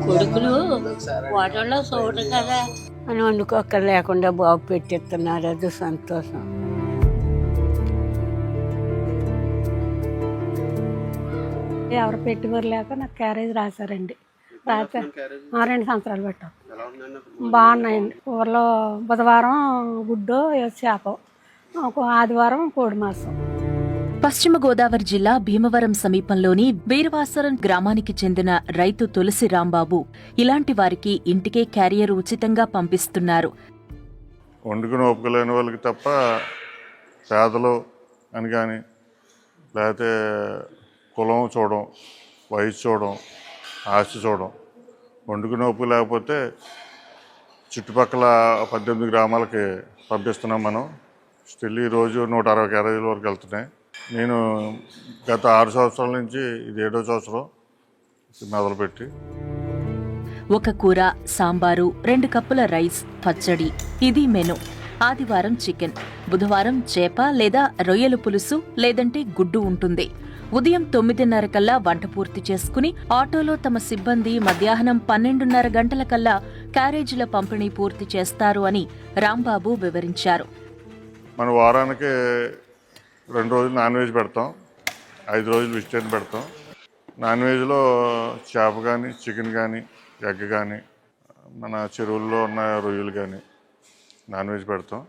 కొడుకులు వాటంలో చూడరు కదా అని వండుకోక లేకుండా బాగు పెట్టిస్తున్నారు. అది సంతోషం. ఎవరు పెట్టుబడి లేక నాకు క్యారేజ్ రాశారండి. రాసా 2 సంవత్సరాలు పెట్టాం. బాగున్నాయండి. ఊర్లో బుధవారం గుడ్డు చేప, ఆదివారం కోడి మాంసం. పశ్చిమ గోదావరి జిల్లా భీమవరం సమీపంలోని వీరవాసరం గ్రామానికి చెందిన రైతు తులసి రాంబాబు ఇలాంటి వారికి ఇంటికే క్యారియర్ ఉచితంగా పంపిస్తున్నారు. వండుకుని ఒప్పుకోలేని వాళ్ళకి తప్ప పేదలు అని కానీ లేకపోతే కులం చూడడం, వయసు చూడడం, ఆస్తి చూడడం, వండుకుని ఒప్పు లేకపోతే చుట్టుపక్కల 18 గ్రామాలకి పంపిస్తున్నాం మనం. స్టిల్ ఈరోజు 160 క్యారేజీల వరకు వెళ్తున్నాయి. నేను గత 6 సంవత్సరాల నుంచి ఇది 7వ సంవత్సరం మొదలుపెట్టి. ఒక కూర, సాంబారు, 2 కప్పుల రైస్, పచ్చడి, ఇది మెను. ఆదివారం చికెన్, బుధవారం చేప లేదా రొయ్యల పులుసు లేదంటే గుడ్డు ఉంటుంది. ఉదయం 9:30 కల్లా వంట పూర్తి చేసుకుని ఆటోలో తమ సిబ్బంది మధ్యాహ్నం 12:30 గంటల కల్లా క్యారేజీల పంపిణీ పూర్తి చేస్తారు అని రాంబాబు వివరించారు. మన వారానికి 2 రోజులు నాన్ వెజ్ పెడతాం, 5 రోజులు వెజిటేరియన్ పెడతాం. నాన్ వెజ్లో చేప కానీ, చికెన్ కానీ, ఎగ్ కానీ, మన చెరువుల్లో ఉన్న రొయ్యలు కానీ నాన్ వెజ్ పెడతాం.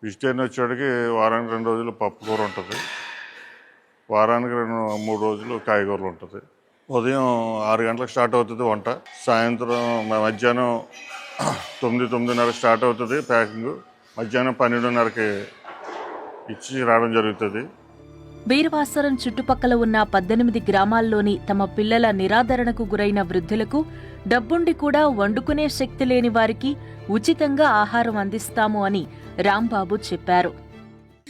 వెజిటేరియన్ వచ్చేటికి వారానికి 2 రోజులు పప్పు కూర ఉంటుంది, వారానికి 3 రోజులు కాయగూరలు ఉంటుంది. ఉదయం 6 గంటలకు స్టార్ట్ అవుతుంది వంట, సాయంత్రం మధ్యాహ్నం 9-9:30 స్టార్ట్ అవుతుంది ప్యాకింగ్, మధ్యాహ్నం 12:30కి ఇచ్చి రావడం జరుగుతుంది. వీరవాసరం చుట్టుపక్కల ఉన్న 18 గ్రామాల్లోని తమ పిల్లల నిరాదరణకు గురైన వృద్ధులకు, డబ్బుండి కూడా వండుకునే శక్తి లేని వారికి ఉచితంగా ఆహారం అందిస్తాము అని రాంబాబు చెప్పారు.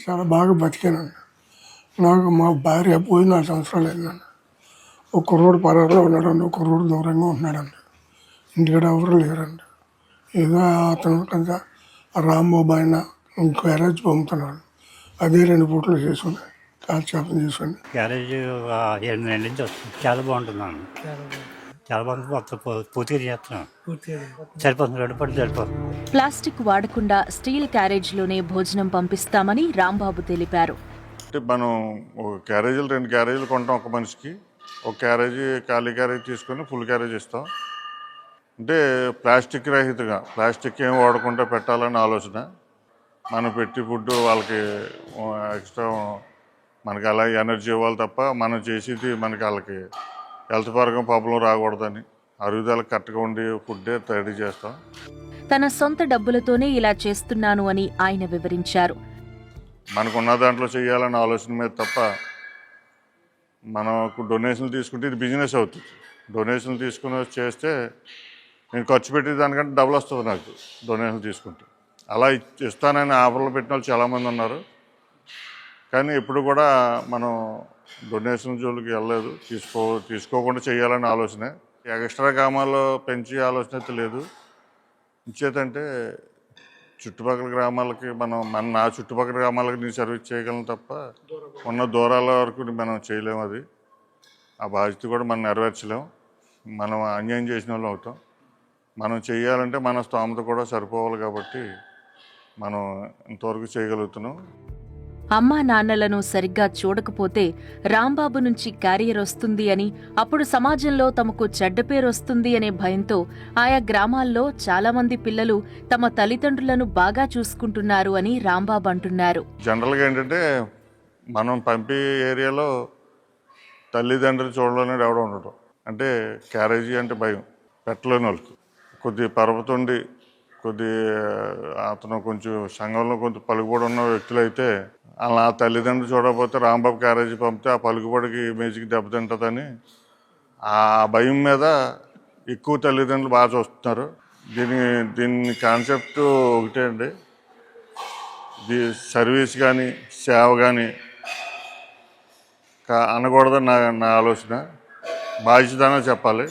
చాలా బాగా బతికానండి. నాకు మా భార్య పోయి 4 సంవత్సరాలు అయిందండి. ఒక కుర్రోడు పరారులో ఉన్నాడండి, ఒక కుర్రోడు దూరంగా ఉంటున్నాడండి. ఇంటికాడ ఎవరు లేరండి. ఏదో అతను కొంత రాంబాబు ఆయన క్యారేజ్ పంపుతున్నాడు. అదే 2 పూటలు చేసుకుని కాల్చేపం చేసుకుని క్యారేజ్ 8 నెలల నుంచి వస్తుంది. చాలా బాగుంటున్నాను, చాలా బాగుంటుంది. మొత్తం పూర్తిగా చేస్తున్నాను, సరిపోతుంది, 2 పూటలు సరిపోతుంది. ప్లాస్టిక్ వాడకుండా స్టీల్ క్యారేజ్లోనే భోజనం పంపిస్తామని రాంబాబు తెలిపారు. అంటే మనం ఒక క్యారేజీలు 2 క్యారేజీలు కొంటాం ఒక మనిషికి. ఒక క్యారేజీ ఖాళీ క్యారేజీ తీసుకొని ఫుల్ క్యారేజ్ ఇస్తాం. అంటే ప్లాస్టిక్ రహితంగా, ప్లాస్టిక్ ఏం వాడకుండా పెట్టాలని ఆలోచన. మనం పెట్టి ఫుడ్ వాళ్ళకి ఎక్స్ట్రా మనకి అలా ఎనర్జీ ఇవ్వాలి తప్ప మనం చేసేది మనకి వాళ్ళకి హెల్త్ పరంగా ప్రాబ్లం రాకూడదని అరుగుదల కరెక్ట్గా ఉండి ఫుడ్డే రెడీ చేస్తాం. తన సొంత డబ్బులతోనే ఇలా చేస్తున్నాను అని ఆయన వివరించారు. మనకున్న దాంట్లో చేయాలన్న ఆలోచన మీద తప్ప మనకు డొనేషన్లు తీసుకుంటే ఇది బిజినెస్ అవుతుంది. డొనేషన్లు తీసుకుని చేస్తే నేను ఖర్చు పెట్టే దానికంటే డబుల్ వస్తుంది నాకు డొనేషన్లు తీసుకుంటే. అలా ఇస్తానని ఆఫర్లు పెట్టిన వాళ్ళు చాలామంది ఉన్నారు. కానీ ఇప్పుడు కూడా మనం డొనేషన్ జోలికి వెళ్ళలేదు. తీసుకోకుండా చేయాలనే ఆలోచనే. ఎక్స్ట్రా గ్రామాల్లో పెంచే ఆలోచన అయితే లేదు. ఇంచేతంటే చుట్టుపక్కల గ్రామాలకి నా చుట్టుపక్కల గ్రామాలకి నేను సర్వీస్ చేయగలను తప్ప ఉన్న దూరాల వరకు మనం చేయలేము. అది ఆ బాధ్యత కూడా మనం నెరవేర్చలేము. మనం అన్యాయం చేసిన వాళ్ళు అవుతాం. మనం చేయాలంటే మన స్తోమత కూడా సరిపోవాలి కాబట్టి మనం ఇంతవరకు చేయగలుగుతున్నాం. అమ్మా నాన్నలను సరిగ్గా చూడకపోతే రాంబాబు నుంచి క్యారియర్ వస్తుంది అని, అప్పుడు సమాజంలో తమకు చెడ్డ పేరు వస్తుంది అనే భయంతో ఆయా గ్రామాల్లో చాలామంది పిల్లలు తమ తల్లిదండ్రులను బాగా చూసుకుంటున్నారు అని రాంబాబు అంటున్నారు. జనరల్గా ఏంటంటే మనం పంపే ఏరియాలో తల్లిదండ్రులు చూడలేని ఎవడో ఉండటం. అంటే క్యారేజీ అంటే భయం పెట్టలేని వాళ్ళకి. కొద్ది పరపతుండి అతను కొంచెం సంఘంలో కొంచెం పలుకుబడి ఉన్న వ్యక్తులు అయితే అలా తల్లిదండ్రులు చూడకపోతే రాంబాబు క్యారేజీ పంపితే ఆ పలుకుబడికి ఇమేజ్కి దెబ్బతింటుందని ఆ భయం మీద ఎక్కువ తల్లిదండ్రులు బాగా చూస్తున్నారు. దీని కాన్సెప్ట్ ఒకటే అండి, సర్వీస్ కానీ సేవ కానీ అనకూడదని నా ఆలోచన. బాధ్యతనే చెప్పాలి.